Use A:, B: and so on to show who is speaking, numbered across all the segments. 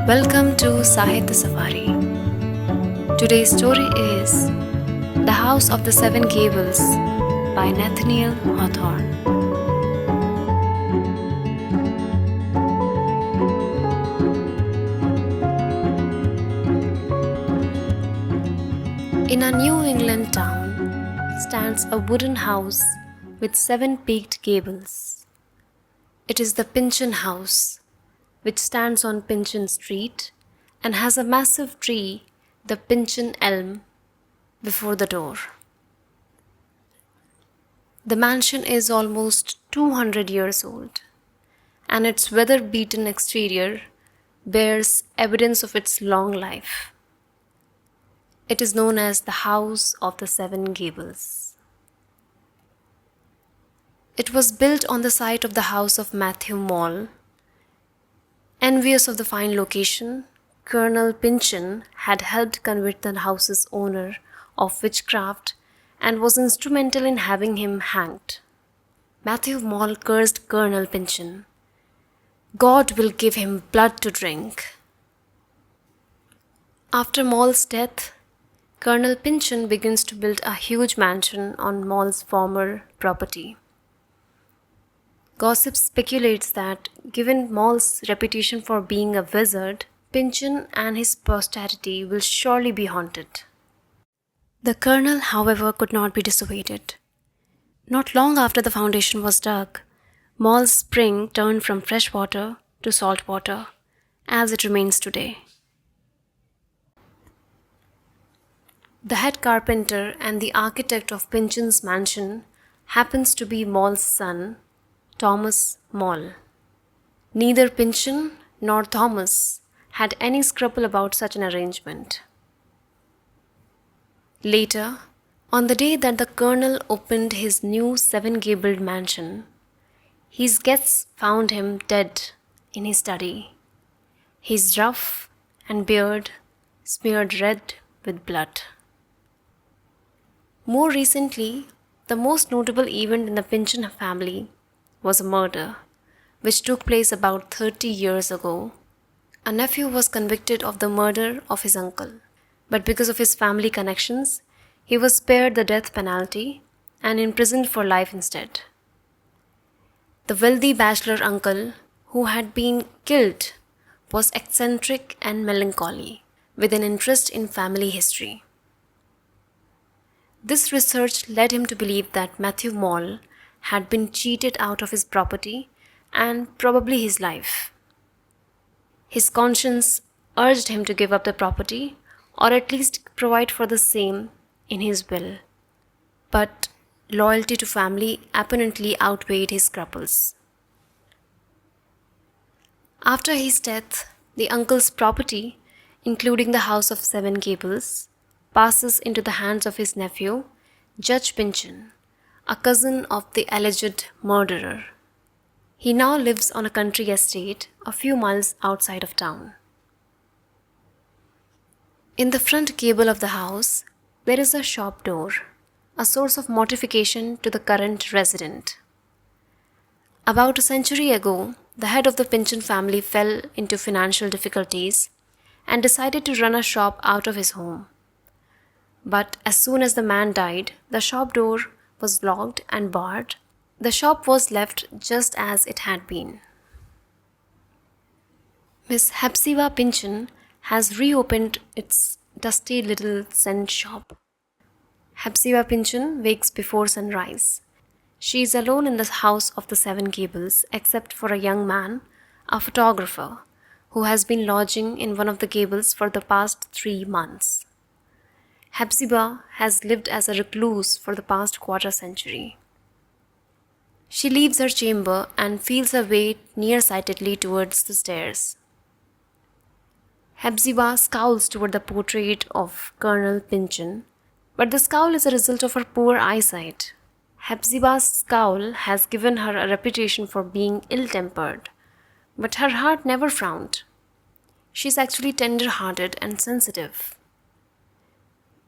A: Welcome to Sahitya Safari. Today's story is The House of the Seven Gables by Nathaniel Hawthorne. In a New England town stands a wooden house with 7 peaked gables. It is the Pynchon House, which stands on Pynchon Street and has a massive tree, the Pynchon elm, before the door. The mansion is almost 200 years old, and its weather-beaten exterior bears evidence of its long life. It is known as the House of the Seven Gables. It was built on the site of the house of Matthew Mall. Envious of the fine location, Colonel Pynchon had helped convict the house's owner of witchcraft and was instrumental in having him hanged. Matthew Mall cursed Colonel Pynchon. God will give him blood to drink. After Mall's death, Colonel Pynchon begins to build a huge mansion on Mall's former property. Gossip speculates that, given Mall's reputation for being a wizard, Pynchon and his posterity will surely be haunted. The colonel, however, could not be dissuaded. Not long after the foundation was dug, Mall's spring turned from fresh water to salt water, as it remains today. The head carpenter and the architect of Pynchon's mansion happens to be Mall's son, Thomas Mall. Neither Pynchon nor Thomas had any scruple about such an arrangement. Later, on the day that the colonel opened his new 7-gabled mansion, his guests found him dead in his study, his ruff and beard smeared red with blood. More recently, the most notable event in the Pynchon family was a murder, which took place about 30 years ago. A nephew was convicted of the murder of his uncle, but because of his family connections, he was spared the death penalty and imprisoned for life instead. The wealthy bachelor uncle who had been killed was eccentric and melancholy, with an interest in family history. This research led him to believe that Matthew Mall had been cheated out of his property and probably his life. His conscience urged him to give up the property or at least provide for the same in his will. But loyalty to family apparently outweighed his scruples. After his death, the uncle's property, including the House of 7 Gables, passes into the hands of his nephew, Judge Pynchon, a cousin of the alleged murderer. He now lives on a country estate a few miles outside of town. In the front gable of the house, there is a shop door, a source of mortification to the current resident. About a century ago, the head of the Pynchon family fell into financial difficulties and decided to run a shop out of his home. But as soon as the man died, the shop door was locked and barred. The shop was left just as it had been. Miss Hepzibah Pynchon has reopened its dusty little scent shop. Hepzibah Pynchon wakes before sunrise. She is alone in the house of the 7 Gables except for a young man, a photographer, who has been lodging in one of the gables for the past 3 months. Hepzibah has lived as a recluse for the past quarter-century. She leaves her chamber and feels her way nearsightedly towards the stairs. Hepzibah scowls toward the portrait of Colonel Pynchon, but the scowl is a result of her poor eyesight. Hepzibah's scowl has given her a reputation for being ill-tempered, but her heart never frowned. She is actually tender-hearted and sensitive.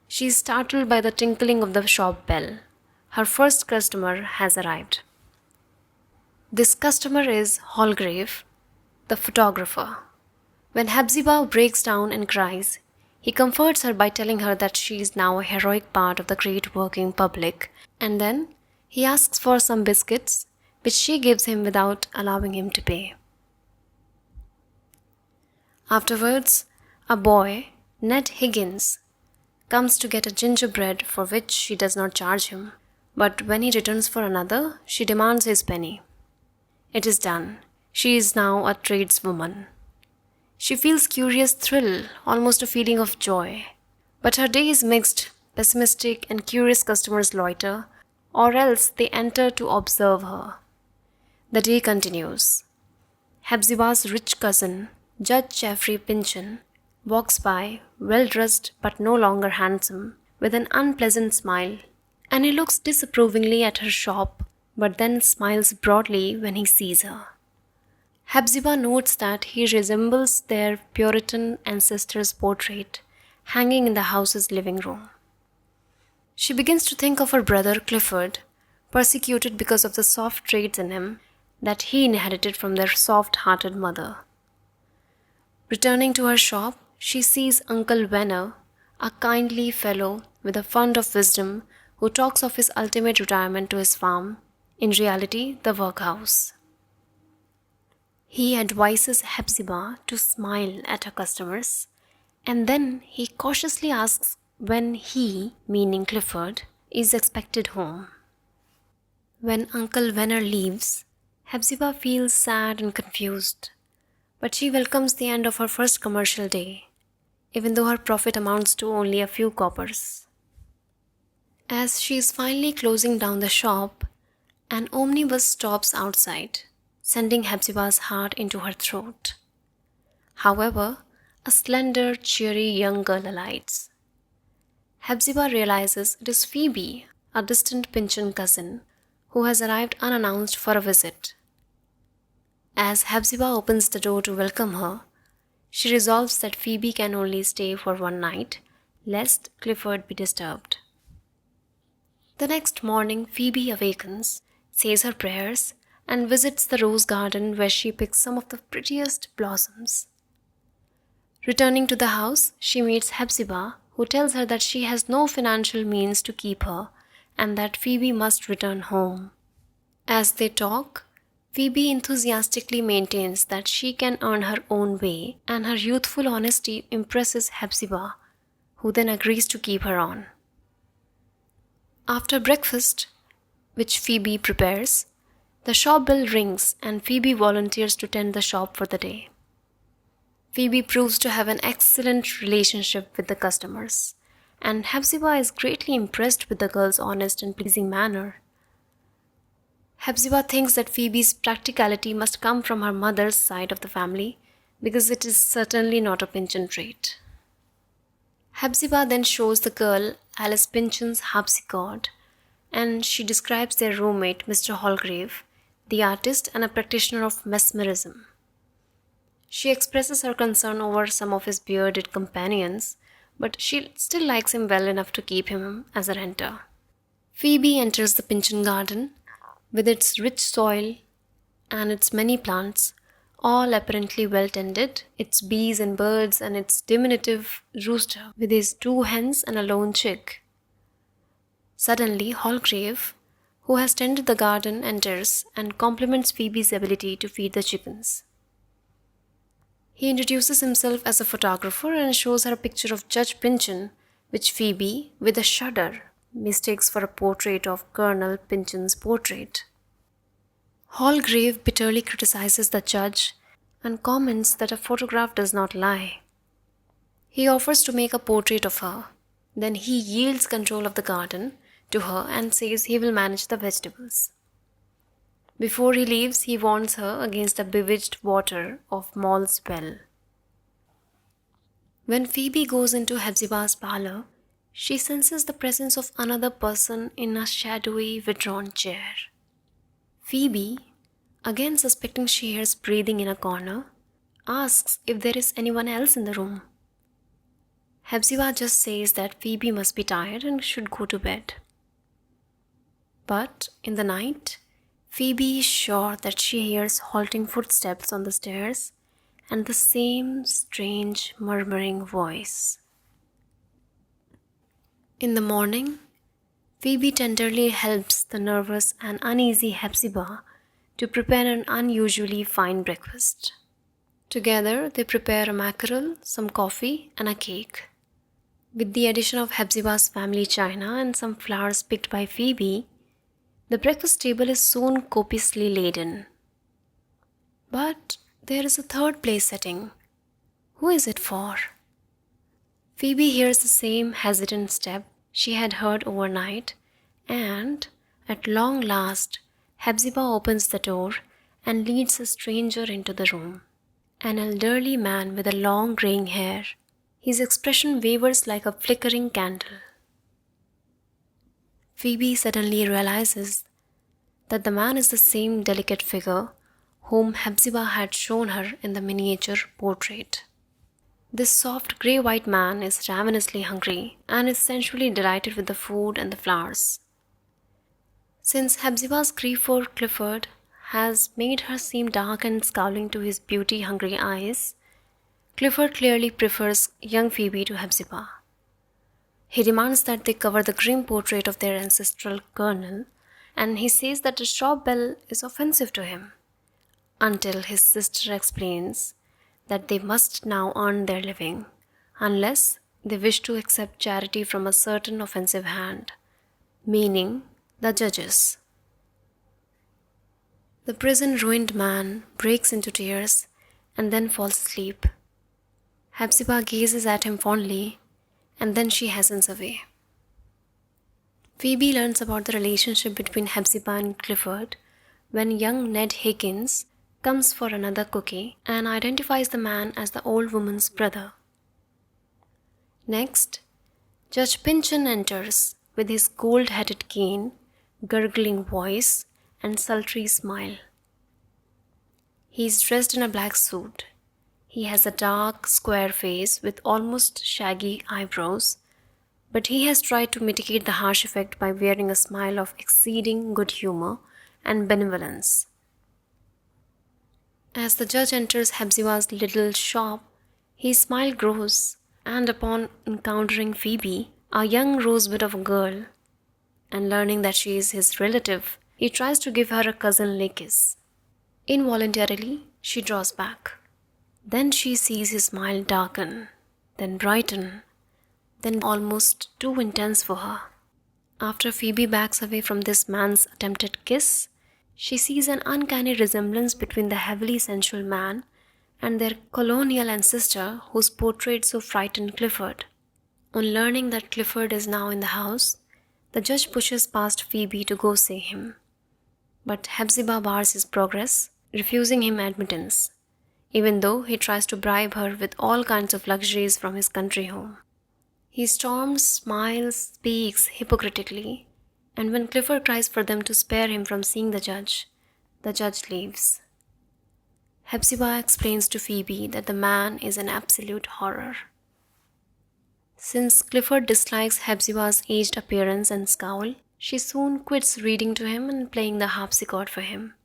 A: She is startled by the tinkling of the shop bell. Her first customer has arrived. This customer is Hallgrave, the photographer. When Hepzibah breaks down and cries, he comforts her by telling her that she is now a heroic part of the great working public, and then he asks for some biscuits, which she gives him without allowing him to pay. Afterwards, a boy, Ned Higgins, comes to get a gingerbread for which she does not charge him, but when he returns for another, she demands his penny. It is done. She is now a tradeswoman. She feels curious thrill, almost a feeling of joy. But her day is mixed. Pessimistic and curious customers loiter, or else they enter to observe her. The day continues. Hepzibah's rich cousin, Judge Geoffrey Pynchon, walks by, well-dressed but no longer handsome, with an unpleasant smile, and he looks disapprovingly at her shop, but then smiles broadly when he sees her. Hepzibah notes that he resembles their Puritan ancestor's portrait, hanging in the house's living room. She begins to think of her brother Clifford, persecuted because of the soft traits in him that he inherited from their soft-hearted mother. Returning to her shop, she sees Uncle Venner, a kindly fellow with a fund of wisdom who talks of his ultimate retirement to his farm, in reality the workhouse. He advises Hepzibah to smile at her customers, and then he cautiously asks when he, meaning Clifford, is expected home. When Uncle Venner leaves, Hepzibah feels sad and confused, but she welcomes the end of her first commercial day, even though her profit amounts to only a few coppers. As she is finally closing down the shop, an omnibus stops outside, sending Hepzibah's heart into her throat. However, a slender, cheery young girl alights. Hepzibah realizes it is Phoebe, a distant Pynchon cousin, who has arrived unannounced for a visit. As Hepzibah opens the door to welcome her, she resolves that Phoebe can only stay for one night, lest Clifford be disturbed. The next morning, Phoebe awakens, says her prayers, and visits the rose garden where she picks some of the prettiest blossoms. Returning to the house, she meets Hepzibah, who tells her that she has no financial means to keep her and that Phoebe must return home. As they talk, Phoebe enthusiastically maintains that she can earn her own way, and her youthful honesty impresses Hepzibah, who then agrees to keep her on. After breakfast, which Phoebe prepares, the shop bell rings and Phoebe volunteers to tend the shop for the day. Phoebe proves to have an excellent relationship with the customers, and Hepzibah is greatly impressed with the girl's honest and pleasing manner. Hepzibah thinks that Phoebe's practicality must come from her mother's side of the family, because it is certainly not a Pynchon trait. Hepzibah then shows the girl Alice Pynchon's harpsichord, and she describes their roommate, Mr. Holgrave, the artist and a practitioner of mesmerism. She expresses her concern over some of his bearded companions, but she still likes him well enough to keep him as a renter. Phoebe enters the Pynchon garden, with its rich soil and its many plants, all apparently well tended, its bees and birds and its diminutive rooster with his 2 hens and a lone chick. Suddenly, Holgrave, who has tended the garden, enters and compliments Phoebe's ability to feed the chickens. He introduces himself as a photographer and shows her a picture of Judge Pynchon, which Phoebe, with a shudder, mistakes for a portrait of Colonel Pynchon's portrait. Holgrave bitterly criticizes the judge and comments that a photograph does not lie. He offers to make a portrait of her. Then he yields control of the garden to her and says he will manage the vegetables. Before he leaves, he warns her against the bewitched water of Moll's well. When Phoebe goes into Hepzibah's parlor, she senses the presence of another person in a shadowy, withdrawn chair. Phoebe, again suspecting she hears breathing in a corner, asks if there is anyone else in the room. Hepzibah just says that Phoebe must be tired and should go to bed. But in the night, Phoebe is sure that she hears halting footsteps on the stairs and the same strange murmuring voice. In the morning, Phoebe tenderly helps the nervous and uneasy Hepzibah to prepare an unusually fine breakfast. Together, they prepare a mackerel, some coffee, and a cake. With the addition of Hepzibah's family china and some flowers picked by Phoebe, the breakfast table is soon copiously laden. But there is a third place setting. Who is it for? Phoebe hears the same hesitant step she had heard overnight, and, at long last, Hepzibah opens the door and leads a stranger into the room. An elderly man with a long graying hair. His expression wavers like a flickering candle. Phoebe suddenly realizes that the man is the same delicate figure whom Hepzibah had shown her in the miniature portrait. This soft grey-white man is ravenously hungry and is sensually delighted with the food and the flowers. Since Hepzibah's grief for Clifford has made her seem dark and scowling to his beauty-hungry eyes, Clifford clearly prefers young Phoebe to Hepzibah. He demands that they cover the grim portrait of their ancestral colonel, and he says that the shop bell is offensive to him, until his sister explains that they must now earn their living, unless they wish to accept charity from a certain offensive hand, meaning the judges. The prison-ruined man breaks into tears and then falls asleep. Hepzibah gazes at him fondly, and then she hastens away. Phoebe learns about the relationship between Hepzibah and Clifford when young Ned Higgins comes for another cookie and identifies the man as the old woman's brother. Next, Judge Pynchon enters with his gold-headed cane, gurgling voice, and sultry smile. He is dressed in a black suit. He has a dark, square face with almost shaggy eyebrows, but he has tried to mitigate the harsh effect by wearing a smile of exceeding good humor and benevolence. As the judge enters Hepzibah's little shop, his smile grows, and upon encountering Phoebe, a young rosebud of a girl, and learning that she is his relative, he tries to give her a cousinly kiss. Involuntarily, she draws back. Then she sees his smile darken, then brighten, then almost too intense for her. After Phoebe backs away from this man's attempted kiss, she sees an uncanny resemblance between the heavily sensual man and their colonial ancestor whose portrait so frightened Clifford. On learning that Clifford is now in the house, the judge pushes past Phoebe to go see him. But Hepzibah bars his progress, refusing him admittance, even though he tries to bribe her with all kinds of luxuries from his country home. He storms, smiles, speaks hypocritically, and when Clifford cries for them to spare him from seeing the judge leaves. Hepzibah explains to Phoebe that the man is an absolute horror. Since Clifford dislikes Hepzibah's aged appearance and scowl, she soon quits reading to him and playing the harpsichord for him.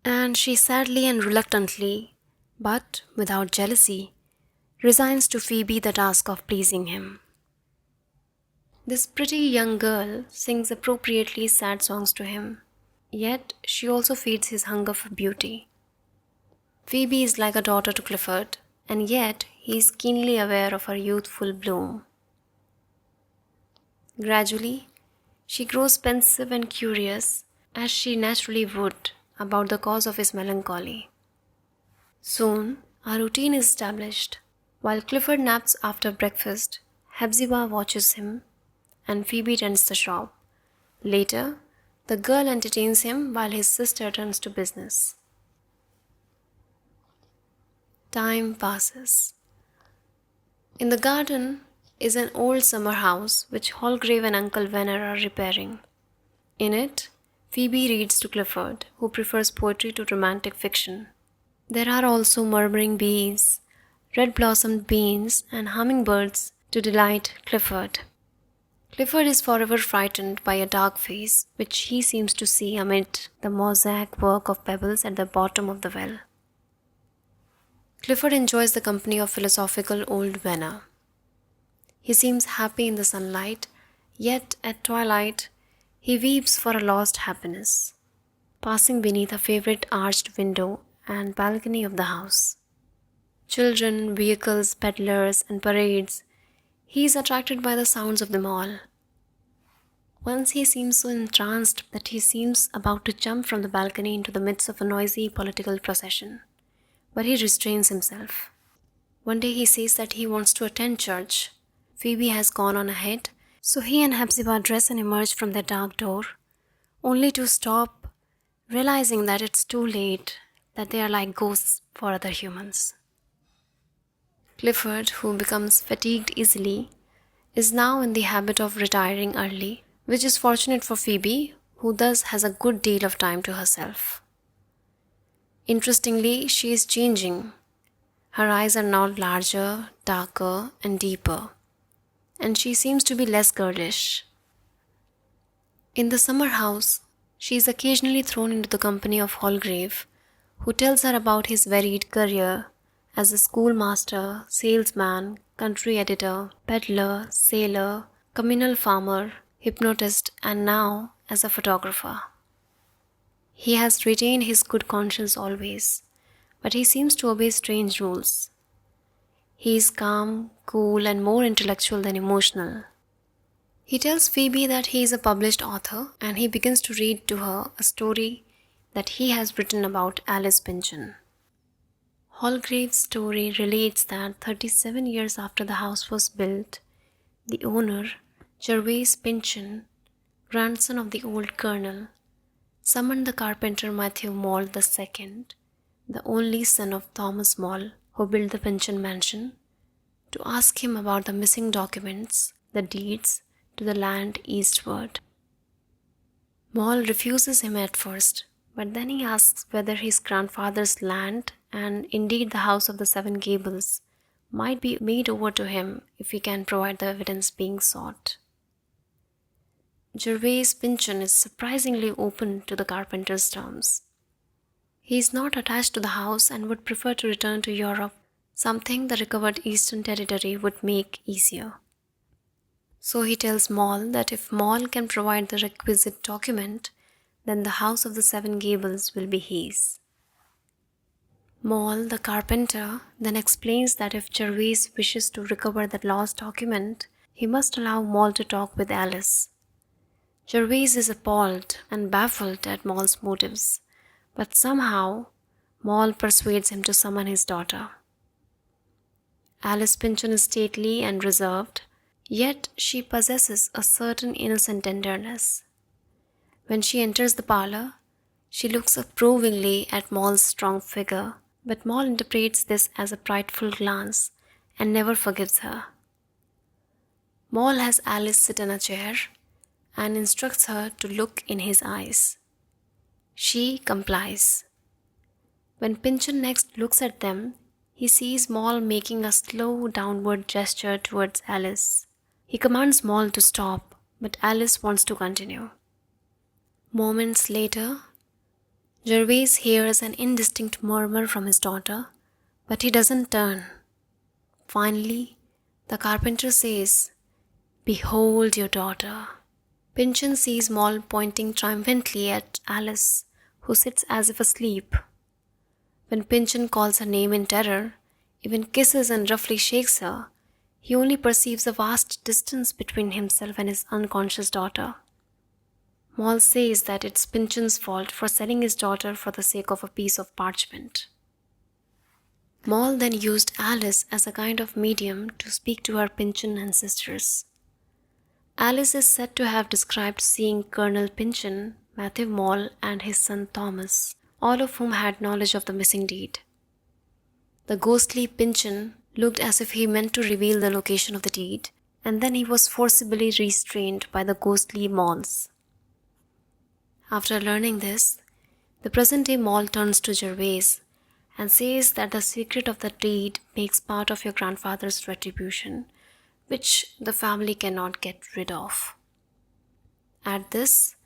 A: And she sadly and reluctantly, but without jealousy, resigns to Phoebe the task of pleasing him. This pretty young girl sings appropriately sad songs to him, yet she also feeds his hunger for beauty. Phoebe is like a daughter to Clifford, and yet he is keenly aware of her youthful bloom. Gradually, she grows pensive and curious, as she naturally would, about the cause of his melancholy. Soon, a routine is established. While Clifford naps after breakfast, Hepzibah watches him, and Phoebe tends the shop. Later, the girl entertains him while his sister turns to business. Time passes. In the garden is an old summer house which Hallgrave and Uncle Venner are repairing. In it, Phoebe reads to Clifford, who prefers poetry to romantic fiction. There are also murmuring bees, red-blossomed beans, and hummingbirds to delight Clifford. Clifford is forever frightened by a dark face which he seems to see amid the mosaic work of pebbles at the bottom of the well. Clifford enjoys the company of philosophical old Venner. He seems happy in the sunlight, yet at twilight he weeps for a lost happiness, passing beneath a favorite arched window and balcony of the house. Children, vehicles, peddlers, and parades, he is attracted by the sounds of them all. Once he seems so entranced that he seems about to jump from the balcony into the midst of a noisy political procession. But he restrains himself. One day he says that he wants to attend church. Phoebe has gone on ahead, so he and Hepzibah dress and emerge from their dark door, only to stop, realizing that it's too late, that they are like ghosts for other humans. Clifford, who becomes fatigued easily, is now in the habit of retiring early, which is fortunate for Phoebe, who thus has a good deal of time to herself. Interestingly, she is changing. Her eyes are now larger, darker, and deeper, and she seems to be less girlish. In the summer house, she is occasionally thrown into the company of Holgrave, who tells her about his varied career as a schoolmaster, salesman, country editor, peddler, sailor, communal farmer, hypnotist, and now as a photographer. He has retained his good conscience always, but he seems to obey strange rules. He is calm, cool, and more intellectual than emotional. He tells Phoebe that he is a published author, and he begins to read to her a story that he has written about Alice Pynchon. Holgrave's story relates that 37 years after the house was built, the owner, Gervase Pynchon, grandson of the old colonel, summoned the carpenter Matthew Mall II, the only son of Thomas Mall, who built the Pynchon mansion, to ask him about the missing documents, the deeds to the land eastward. Mall refuses him at first, but then he asks whether his grandfather's land, and indeed the house of the 7 Gables, might be made over to him if he can provide the evidence being sought. Gervase Pynchon is surprisingly open to the carpenter's terms. He is not attached to the house and would prefer to return to Europe, something the recovered Eastern Territory would make easier. So he tells Mall that if Mall can provide the requisite document, then the house of the 7 Gables will be his. Mall, the carpenter, then explains that if Gervase wishes to recover the lost document, he must allow Mall to talk with Alice. Gervase is appalled and baffled at Mall's motives, but somehow Mall persuades him to summon his daughter. Alice Pynchon is stately and reserved, yet she possesses a certain innocent tenderness. When she enters the parlor, she looks approvingly at Mall's strong figure, but Mall interprets this as a prideful glance and never forgives her. Mall has Alice sit in a chair and instructs her to look in his eyes. She complies. When Pynchon next looks at them, he sees Mall making a slow downward gesture towards Alice. He commands Mall to stop, but Alice wants to continue. Moments later, Gervase hears an indistinct murmur from his daughter, but he doesn't turn. Finally, the carpenter says, "Behold your daughter." Pynchon sees Mall pointing triumphantly at Alice, who sits as if asleep. When Pynchon calls her name in terror, even kisses and roughly shakes her, he only perceives a vast distance between himself and his unconscious daughter. Mall says that it's Pynchon's fault for selling his daughter for the sake of a piece of parchment. Mall then used Alice as a kind of medium to speak to her Pynchon ancestors. Alice is said to have described seeing Colonel Pynchon, Matthew Mall, and his son Thomas, all of whom had knowledge of the missing deed. The ghostly Pynchon looked as if he meant to reveal the location of the deed, and then he was forcibly restrained by the ghostly Malls. After learning this, the present-day Mall turns to Gervase and says that the secret of the deed makes part of your grandfather's retribution, which the family cannot get rid of. At this,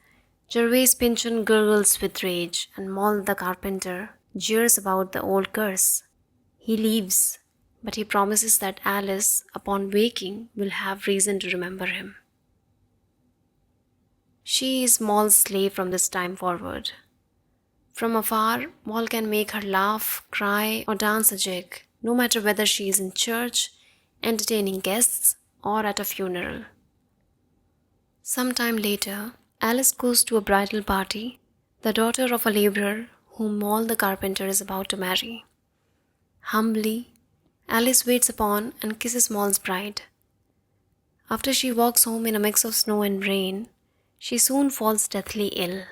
A: Gervase Pynchon gurgles with rage, and Mall the carpenter jeers about the old curse. He leaves, but he promises that Alice, upon waking, will have reason to remember him. She is Moll's slave from this time forward. From afar, Moll can make her laugh, cry, or dance a jig, no matter whether she is in church, entertaining guests, or at a funeral. Some time later, Alice goes to a bridal party, the daughter of a laborer whom Moll the carpenter is about to marry. Humbly, Alice waits upon and kisses Moll's bride. After she walks home in a mix of snow and rain, she soon falls deathly ill.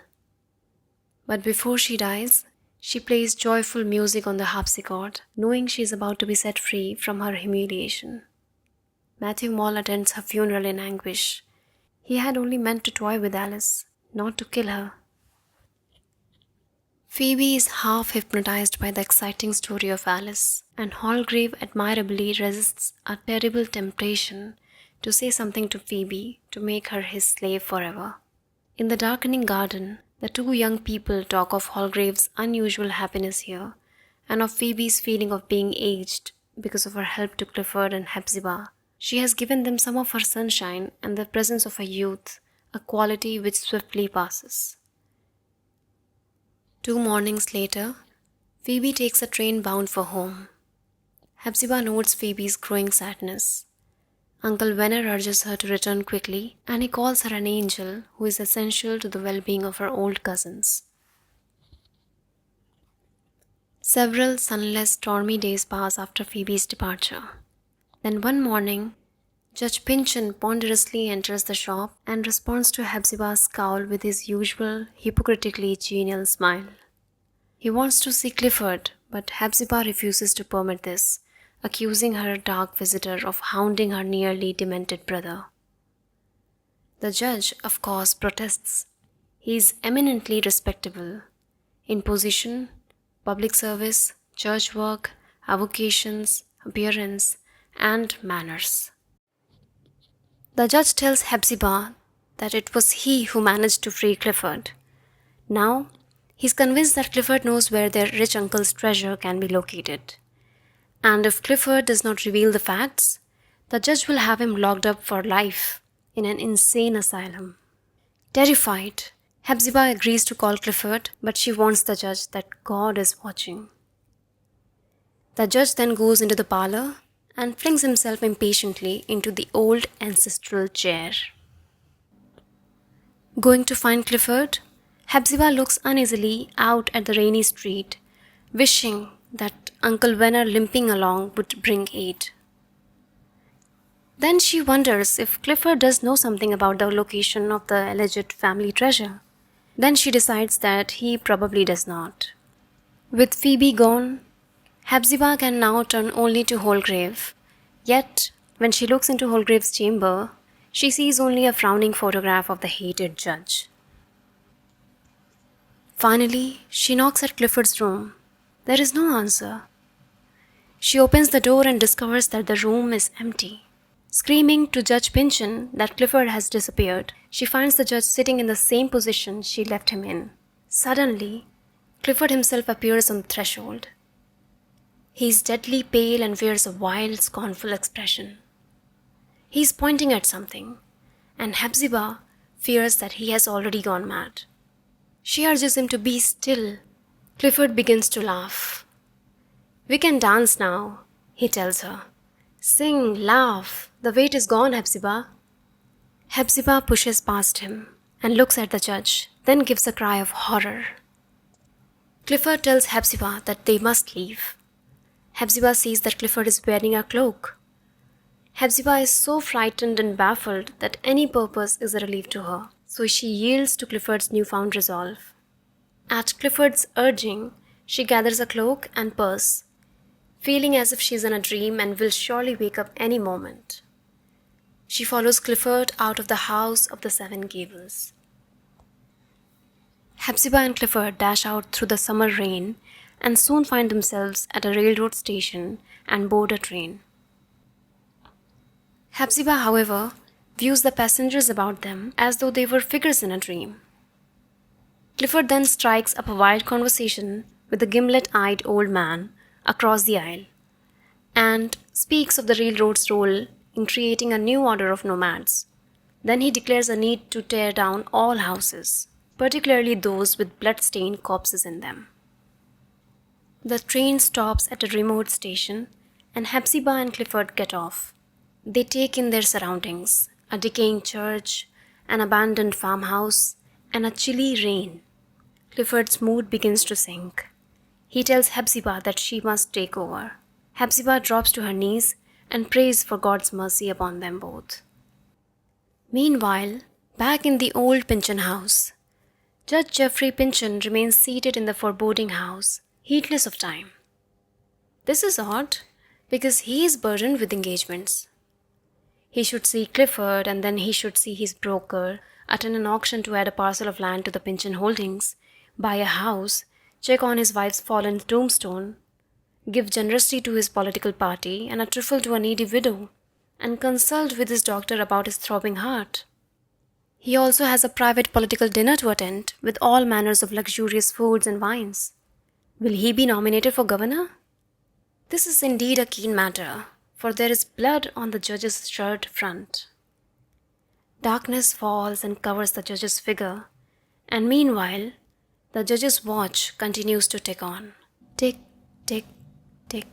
A: But before she dies, she plays joyful music on the harpsichord, knowing she is about to be set free from her humiliation. Matthew Moll attends her funeral in anguish. He had only meant to toy with Alice, not to kill her. Phoebe is half hypnotized by the exciting story of Alice, and Hallgrave admirably resists a terrible temptation to say something to Phoebe to make her his slave forever. In the darkening garden, the two young people talk of Hallgrave's unusual happiness here, and of Phoebe's feeling of being aged because of her help to Clifford and Hepzibah. She has given them some of her sunshine and the presence of her youth, a quality which swiftly passes. 2 mornings later, Phoebe takes a train bound for home. Hepzibah notes Phoebe's growing sadness. Uncle Venner urges her to return quickly, and he calls her an angel who is essential to the well-being of her old cousins. Several sunless, stormy days pass after Phoebe's departure. Then one morning, Judge Pynchon ponderously enters the shop and responds to Hepzibah's scowl with his usual hypocritically genial smile. He wants to see Clifford, but Hepzibah refuses to permit this, accusing her dark visitor of hounding her nearly demented brother. The judge, of course, protests. He is eminently respectable in position, public service, church work, avocations, appearance, and manners. The judge tells Hepzibah that it was he who managed to free Clifford. Now, he's convinced that Clifford knows where their rich uncle's treasure can be located. And if Clifford does not reveal the facts, the judge will have him locked up for life in an insane asylum. Terrified, Hepzibah agrees to call Clifford, but she warns the judge that God is watching. The judge then goes into the parlor and flings himself impatiently into the old ancestral chair. Going to find Clifford, Hepzibah looks uneasily out at the rainy street, wishing that Uncle Venner limping along would bring aid. Then she wonders if Clifford does know something about the location of the alleged family treasure. Then she decides that he probably does not. With Phoebe gone, Hepzibah can now turn only to Hallgrave. Yet, when she looks into Hallgrave's chamber, she sees only a frowning photograph of the hated judge. Finally, she knocks at Clifford's room. There is no answer. She opens the door and discovers that the room is empty. Screaming to Judge Pynchon that Clifford has disappeared, she finds the judge sitting in the same position she left him in. Suddenly, Clifford himself appears on the threshold. He is deadly pale and wears a wild, scornful expression. He is pointing at something, and Hepzibah fears that he has already gone mad. She urges him to be still. Clifford begins to laugh. "We can dance now," he tells her. "Sing, laugh. The weight is gone, Hepzibah." Hepzibah pushes past him and looks at the judge, then gives a cry of horror. Clifford tells Hepzibah that they must leave. Hepzibah sees that Clifford is wearing a cloak. Hepzibah is so frightened and baffled that any purpose is a relief to her, so she yields to Clifford's newfound resolve. At Clifford's urging, she gathers a cloak and purse, feeling as if she is in a dream and will surely wake up any moment. She follows Clifford out of the house of the 7 Gables. Hepzibah and Clifford dash out through the summer rain and soon find themselves at a railroad station and board a train. Hepzibah, however, views the passengers about them as though they were figures in a dream. Clifford then strikes up a wild conversation with the gimlet-eyed old man across the aisle. and speaks of the railroad's role in creating a new order of nomads. Then he declares a need to tear down all houses, particularly those with blood-stained corpses in them. The train stops at a remote station, and Hepzibah and Clifford get off. They take in their surroundings, a decaying church, an abandoned farmhouse, and a chilly rain. Clifford's mood begins to sink. He tells Hepzibah that she must take over. Hepzibah drops to her knees and prays for God's mercy upon them both. Meanwhile, back in the old Pynchon house, Judge Geoffrey Pynchon remains seated in the foreboding house, heedless of time. This is odd, because he is burdened with engagements. He should see Clifford, and then he should see his broker, attend an auction to add a parcel of land to the Pynchon holdings, buy a house, check on his wife's fallen tombstone, give generously to his political party and a trifle to a needy widow, and consult with his doctor about his throbbing heart. He also has a private political dinner to attend with all manners of luxurious foods and wines. Will he be nominated for governor? This is indeed a keen matter, for there is blood on the judge's shirt front. Darkness falls and covers the judge's figure, and meanwhile, the judge's watch continues to tick on. Tick, tick, tick.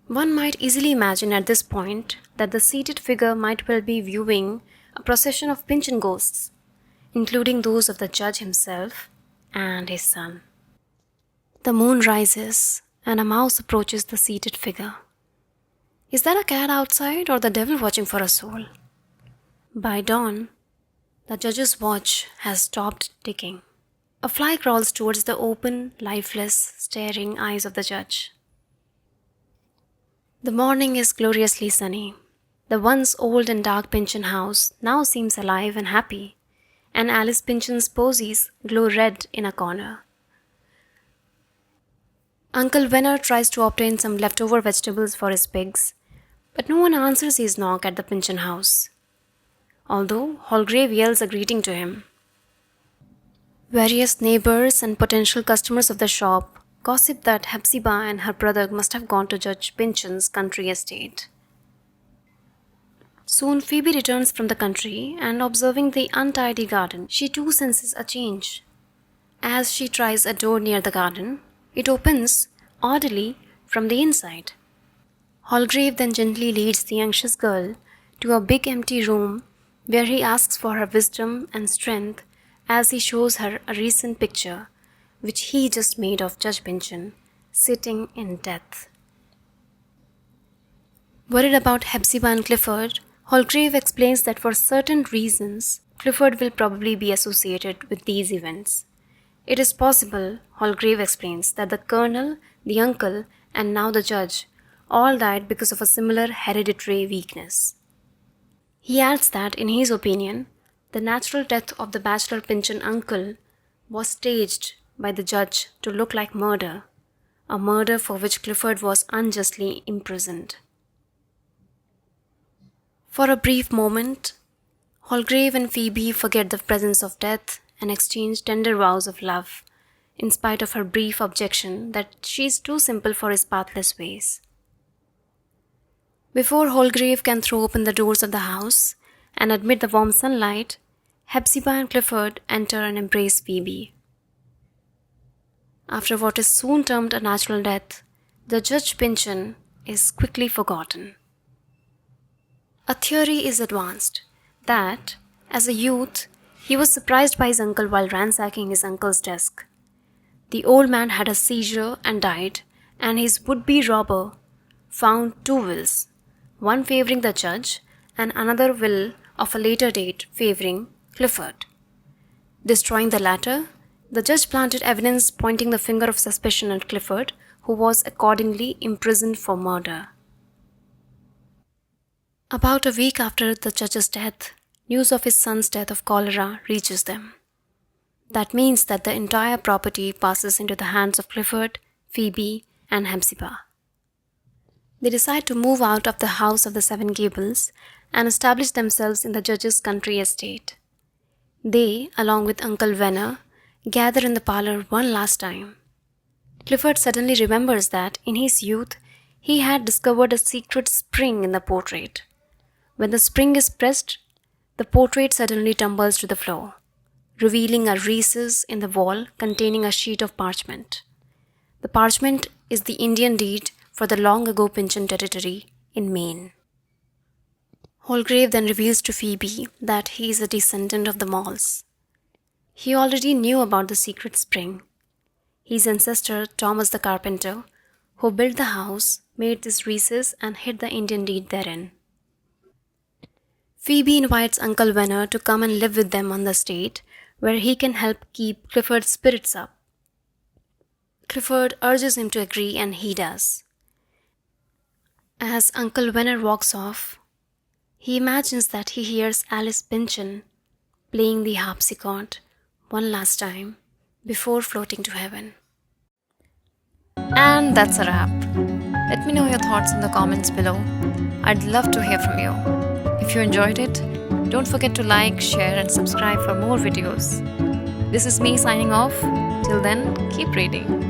A: One might easily imagine at this point that the seated figure might well be viewing a procession of Pynchon ghosts, including those of the judge himself and his son. The moon rises, and a mouse approaches the seated figure. Is that a cat outside or the devil watching for a soul? By dawn, the judge's watch has stopped ticking. A fly crawls towards the open, lifeless, staring eyes of the judge. The morning is gloriously sunny. The once old and dark Pynchon house now seems alive and happy, and Alice Pynchon's posies glow red in a corner. Uncle Venner tries to obtain some leftover vegetables for his pigs, but no one answers his knock at the Pynchon house, although Holgrave yells a greeting to him. Various neighbors and potential customers of the shop gossip that Hepzibah and her brother must have gone to Judge Pynchon's country estate. Soon Phoebe returns from the country, and observing the untidy garden, she too senses a change. As she tries a door near the garden, it opens, oddly, from the inside. Holgrave then gently leads the anxious girl to a big empty room where he asks for her wisdom and strength as he shows her a recent picture which he just made of Judge Pynchon, sitting in death. Worried about Hepzibah and Clifford, Holgrave explains that for certain reasons, Clifford will probably be associated with these events. It is possible, Holgrave explains, that the colonel, the uncle, and now the judge all died because of a similar hereditary weakness. He adds that, in his opinion, the natural death of the bachelor Pynchon uncle was staged by the judge to look like murder, a murder for which Clifford was unjustly imprisoned. For a brief moment, Holgrave and Phoebe forget the presence of death and exchange tender vows of love, in spite of her brief objection that she is too simple for his pathless ways. Before Holgrave can throw open the doors of the house and admit the warm sunlight, Hepzibah and Clifford enter and embrace Phoebe. After what is soon termed a natural death, the Judge Pynchon is quickly forgotten. A theory is advanced that, as a youth, he was surprised by his uncle while ransacking his uncle's desk. The old man had a seizure and died, and his would-be robber found two wills, one favoring the judge and another will of a later date favoring Clifford. Destroying the latter, the judge planted evidence pointing the finger of suspicion at Clifford, who was accordingly imprisoned for murder. About a week after the judge's death, news of his son's death of cholera reaches them. That means that the entire property passes into the hands of Clifford, Phoebe, and Hepzibah. They decide to move out of the house of the Seven Gables and establish themselves in the judge's country estate. They, along with Uncle Venner, gather in the parlor one last time. Clifford suddenly remembers that, in his youth, He had discovered a secret spring in the portrait. When the spring is pressed, the portrait suddenly tumbles to the floor, revealing a recess in the wall containing a sheet of parchment. The parchment is the Indian deed for the long ago Pynchon territory in Maine. Holgrave then reveals to Phoebe that he is a descendant of the Malls. He already knew about the secret spring. His ancestor, Thomas the carpenter, who built the house, made this recess and hid the Indian deed therein. Phoebe invites Uncle Venner to come and live with them on the estate, where he can help keep Clifford's spirits up. Clifford urges him to agree, and he does. As Uncle Venner walks off, he imagines that he hears Alice Pynchon playing the harpsichord one last time before floating to heaven. And that's a wrap. Let me know your thoughts in the comments below. I'd love to hear from you. If you enjoyed it, don't forget to like, share, and subscribe for more videos. This is me signing off. Till then, keep reading.